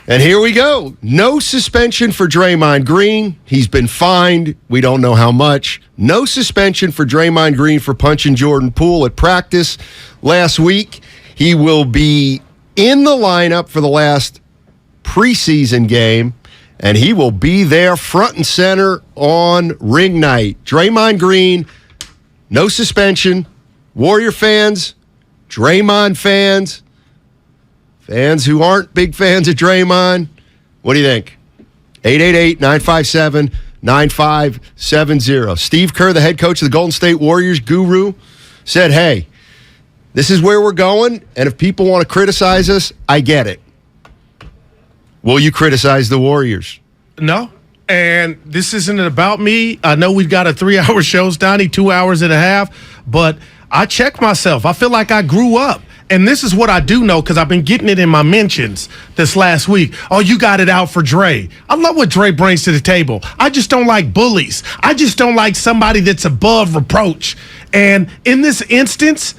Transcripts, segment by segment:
And here we go. No suspension for Draymond Green. He's been fined. We don't know how much. No suspension for Draymond Green for punching Jordan Poole at practice last week. He will be in the lineup for the last preseason game, and he will be there front and center on ring night. Draymond Green, no suspension. Warrior fans, Draymond fans, fans who aren't big fans of Draymond, what do you think? 888-957-9570. Steve Kerr, the head coach of the Golden State Warriors, guru, said, hey, this is where we're going, and if people want to criticize us, I get it. Will you criticize the Warriors? No. And this isn't about me. I know we've got a 3-hour show, Steiny, 2 hours and a half, but I check myself. I feel like I grew up. And this is what I do know because I've been getting it in my mentions this last week. Oh, you got it out for Dre. I love what Dre brings to the table. I just don't like bullies. I just don't like somebody that's above reproach. And in this instance,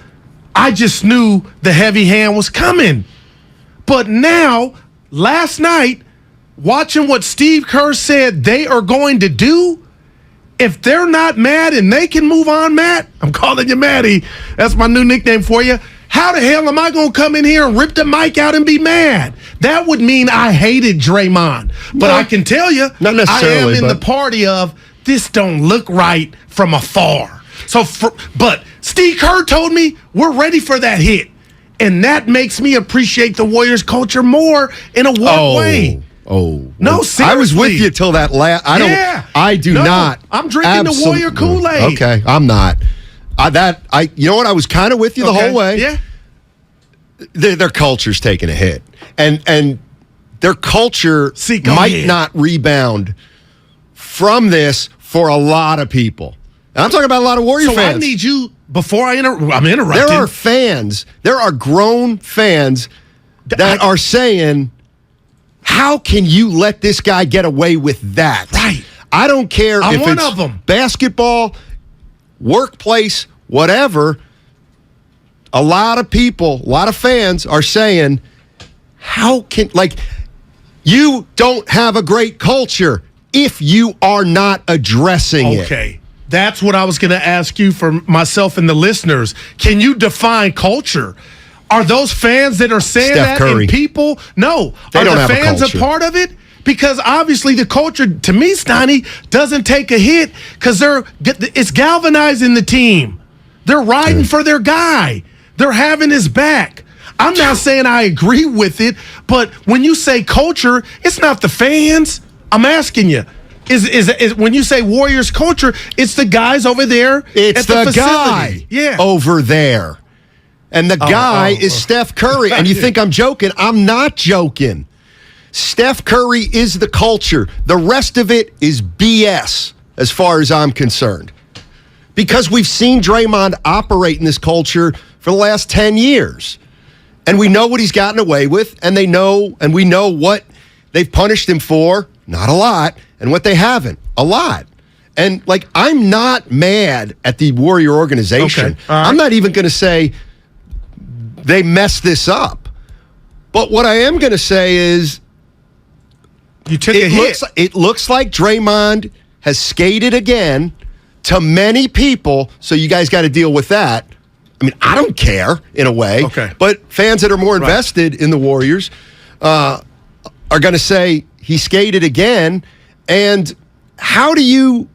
I just knew the heavy hand was coming. But now, last night, watching what Steve Kerr said they are going to do, if they're not mad and they can move on, Matt, I'm calling you Matty. That's my new nickname for you. How the hell am I going to come in here and rip the mic out and be mad? That would mean I hated Draymond. But I can tell you, not necessarily, I am in the party of this don't look right from afar. But Steve Kerr told me we're ready for that hit. And that makes me appreciate the Warriors culture more in a what way? No, seriously. I was with you till that last. I do not. I'm drinking the Warrior Kool-Aid. Okay, I'm not. You know what? I was kind of with you the whole way. Yeah. Their culture's taking a hit, and their culture might not rebound from this for a lot of people. And I'm talking about a lot of Warrior fans. So I need you before I'm interrupting. There are fans. There are grown fans that are saying, how can you let this guy get away with that? Right. I don't care if one it's of them. Basketball, workplace, whatever. A lot of people, a lot of fans are saying, you don't have a great culture if you are not addressing it. Okay. That's what I was going to ask you for myself and the listeners. Can you define culture? Are those fans that are saying Steph that Curry. and people? No. They don't the have a fans culture. a part of it? Because obviously the culture, to me, Steiny, doesn't take a hit because it's galvanizing the team. They're riding for their guy. They're having his back. I'm not saying I agree with it, but when you say culture, it's not the fans. I'm asking you. Is when you say Warriors culture, it's the guys over there It's at the facility guy over there. And the guy is Steph Curry. And you think I'm joking? I'm not joking. Steph Curry is the culture. The rest of it is BS as far as I'm concerned. Because we've seen Draymond operate in this culture for the last 10 years. And we know what he's gotten away with, and we know what they've punished him for, not a lot, and what they haven't, a lot. And, I'm not mad at the Warrior organization. Okay. All right. I'm not even going to say they messed this up. But what I am going to say is you took a hit. It looks like Draymond has skated again to many people, so you guys got to deal with that. I mean, I don't care in a way. Okay. But fans that are more invested in the Warriors are going to say he skated again. And how do you,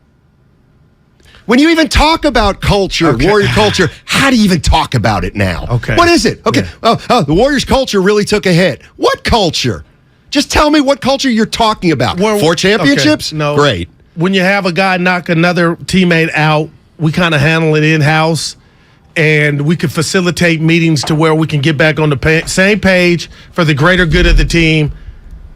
when you even talk about culture, Warrior culture, how do you even talk about it now? Okay. What is it? Okay. Yeah. The Warriors culture really took a hit. What culture? Just tell me what culture you're talking about. 4 championships? Okay. No. Great. When you have a guy knock another teammate out, we kind of handle it in-house, and we can facilitate meetings to where we can get back on the same page for the greater good of the team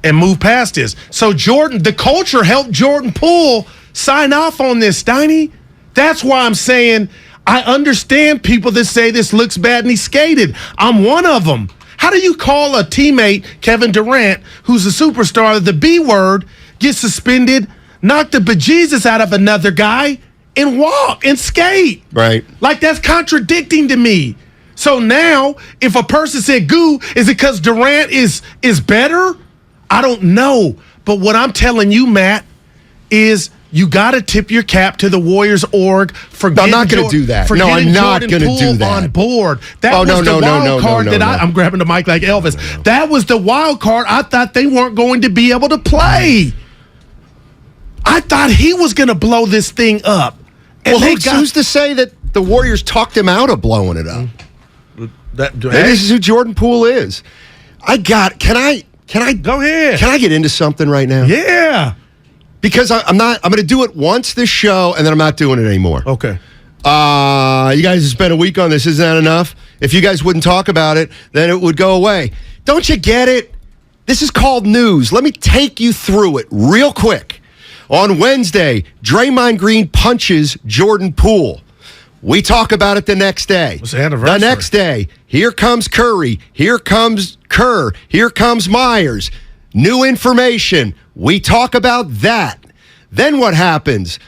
and move past this. So the culture helped Jordan Poole sign off on this, Steiny. That's why I'm saying I understand people that say this looks bad and he skated. I'm one of them. How do you call a teammate, Kevin Durant, who's a superstar, the B word, get suspended, knock the bejesus out of another guy, and walk and skate? Right. That's contradicting to me. So now, if a person said, "Goo, is it because Durant is better?" I don't know. But what I'm telling you, Matt, is you got to tip your cap to the Warriors org for I'm not going to do that. No, I'm not going to do that. On board. That was the wild card that I'm grabbing the mic like Elvis. No. That was the wild card. I thought they weren't going to be able to play. I thought he was going to blow this thing up. And who's to say that the Warriors talked him out of blowing it up? This is who Jordan Poole is. Can I go ahead? Can I get into something right now? Yeah. Because I'm going to do it once this show, and then I'm not doing it anymore. Okay. You guys have spent a week on this. Isn't that enough? If you guys wouldn't talk about it, then it would go away. Don't you get it? This is called news. Let me take you through it real quick. On Wednesday, Draymond Green punches Jordan Poole. We talk about it the next day. It's the anniversary. The next day, here comes Curry. Here comes Kerr. Here comes Myers. New information. We talk about that. Then what happens?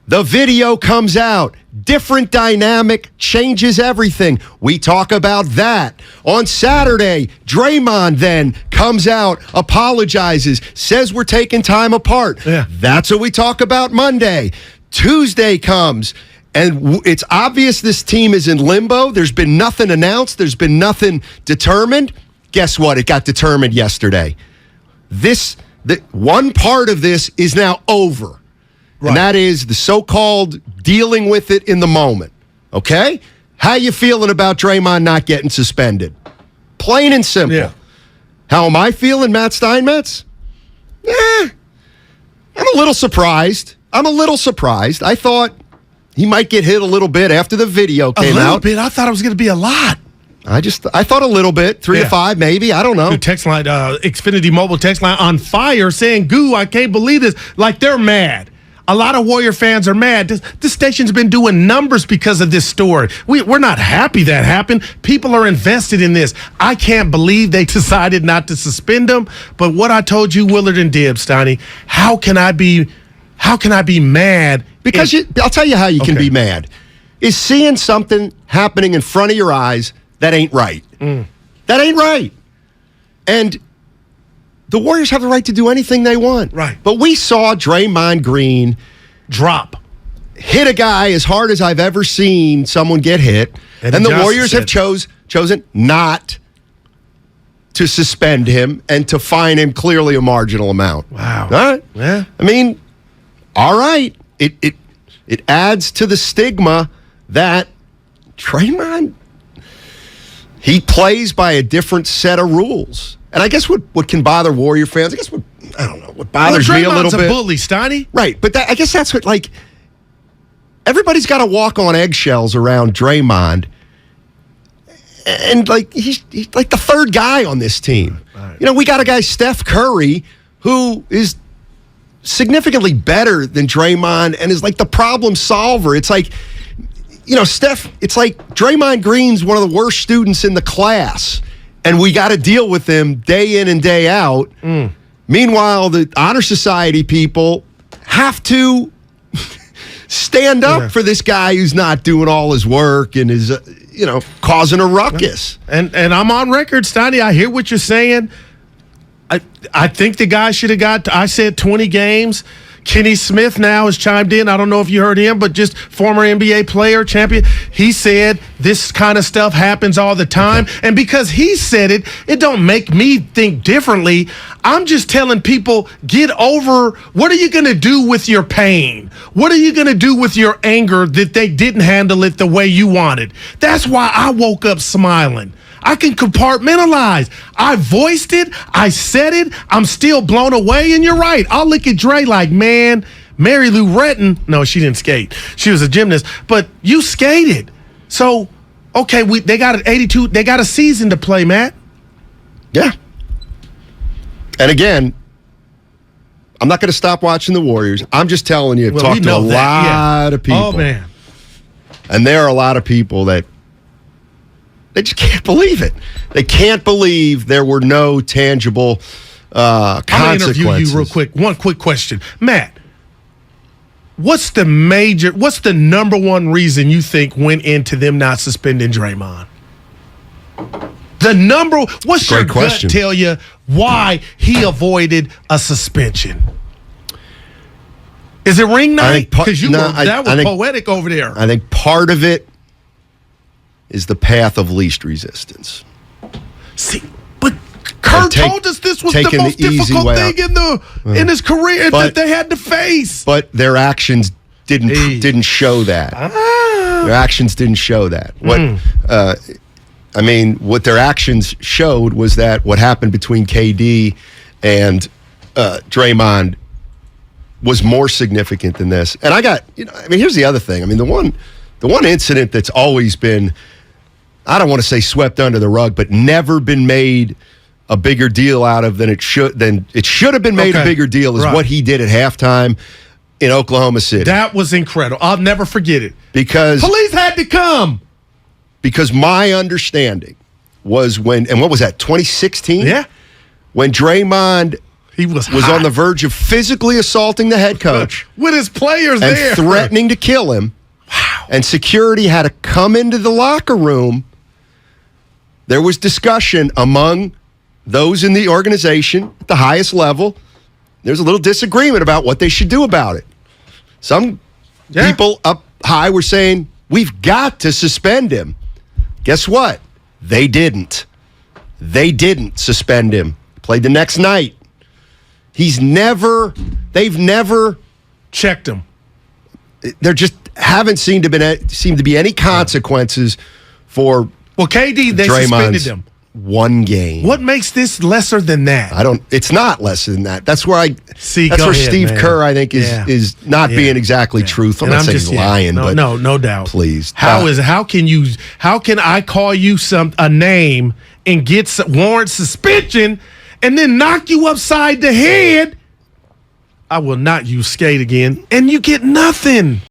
The video comes out. Different dynamic, changes everything. We talk about that. On Saturday, Draymond then comes out, apologizes, says we're taking time apart. Yeah. That's what we talk about Monday. Tuesday comes, and it's obvious this team is in limbo. There's been nothing announced. There's been nothing determined. Guess what? It got determined yesterday. One part of this is now over. Right. And that is the so-called dealing with it in the moment. Okay? How you feeling about Draymond not getting suspended? Plain and simple. Yeah. How am I feeling, Matt Steinmetz? I'm a little surprised. I thought he might get hit a little bit after the video came out. A little bit? I thought it was going to be a lot. I thought a little bit, 3 to 5, maybe. I don't know. The text line, Xfinity Mobile text line on fire saying, "Goo, I can't believe this." Like they're mad. A lot of Warrior fans are mad. This station's been doing numbers because of this story. We're not happy that happened. People are invested in this. I can't believe they decided not to suspend him. But what I told you, Willard and Dibbs, Steiny, how can I be mad? Because I'll tell you how you can be mad. Is seeing something happening in front of your eyes that ain't right. That ain't right. And the Warriors have the right to do anything they want. Right. But we saw Draymond Green hit a guy as hard as I've ever seen someone get hit. And the Warriors have chosen not to suspend him and to fine him clearly a marginal amount. Wow. All right? Yeah. I mean, all right. It adds to the stigma that Draymond, he plays by a different set of rules. And I guess what can bother Warrior fans, what bothers me a little bit. Draymond's a bully, Steiny. Right, but I guess that's what, everybody's got to walk on eggshells around Draymond. And, he's like the third guy on this team. Right. We got a guy, Steph Curry, who is significantly better than Draymond and is like the problem solver. It's like, Steph, it's like Draymond Green's one of the worst students in the class. And we got to deal with him day in and day out. Meanwhile, the Honor Society people have to stand up for this guy who's not doing all his work and is, causing a ruckus. And I'm on record, Steiny. I hear what you're saying. I think the guy should have I said 20 games. Kenny Smith now has chimed in. I don't know if you heard him, but just former NBA player, champion. He said this kind of stuff happens all the time. Okay. And because he said it, it don't make me think differently. I'm just telling people, get over. What are you going to do with your pain? What are you going to do with your anger that they didn't handle it the way you wanted? That's why I woke up smiling. I can compartmentalize. I voiced it. I said it. I'm still blown away. And you're right. I'll look at Dre like, man, Mary Lou Retton. No, she didn't skate. She was a gymnast. But you skated. So, okay, they got an 82. They got a season to play, Matt. Yeah. And again, I'm not going to stop watching the Warriors. I'm just telling you, I've talked to a lot of people. Oh, man. And there are a lot of people that they just can't believe it. They can't believe there were no tangible consequences. I'm going to interview you real quick. One quick question. Matt, what's the number one reason you think went into them not suspending Draymond? What's your Great question. gut tell you why he avoided a suspension? Is it ring night? Because that was poetic over there. I think part of it is the path of least resistance. See, but Kurt told us this was the most difficult thing in his career that they had to face. But their actions didn't show that. Their actions didn't show that. What their actions showed was that what happened between KD and Draymond was more significant than this. And here's the other thing. The one incident that's always been, I don't want to say swept under the rug, but never been made a bigger deal out of than it should have been made a bigger deal is what he did at halftime in Oklahoma City. That was incredible. I'll never forget it. Because police had to come. Because my understanding was what was that, 2016? Yeah. When Draymond He was on the verge of physically assaulting the head coach. With his players and there. Threatening to kill him. Wow. And security had to come into the locker room. There was discussion among those in the organization at the highest level. There's a little disagreement about what they should do about it. Some people up high were saying, we've got to suspend him. Guess what? They didn't. They didn't suspend him. Played the next night. They've never checked him. There just haven't seemed to be any consequences for KD, they suspended him. One game. What makes this lesser than that? It's not lesser than that. That's where Steve man. Kerr, I think, is not being exactly truthful. I'm not saying he's lying, but no doubt. Please. How can I call you a name and get warrant suspension and then knock you upside the head? I will not use skate again, and you get nothing.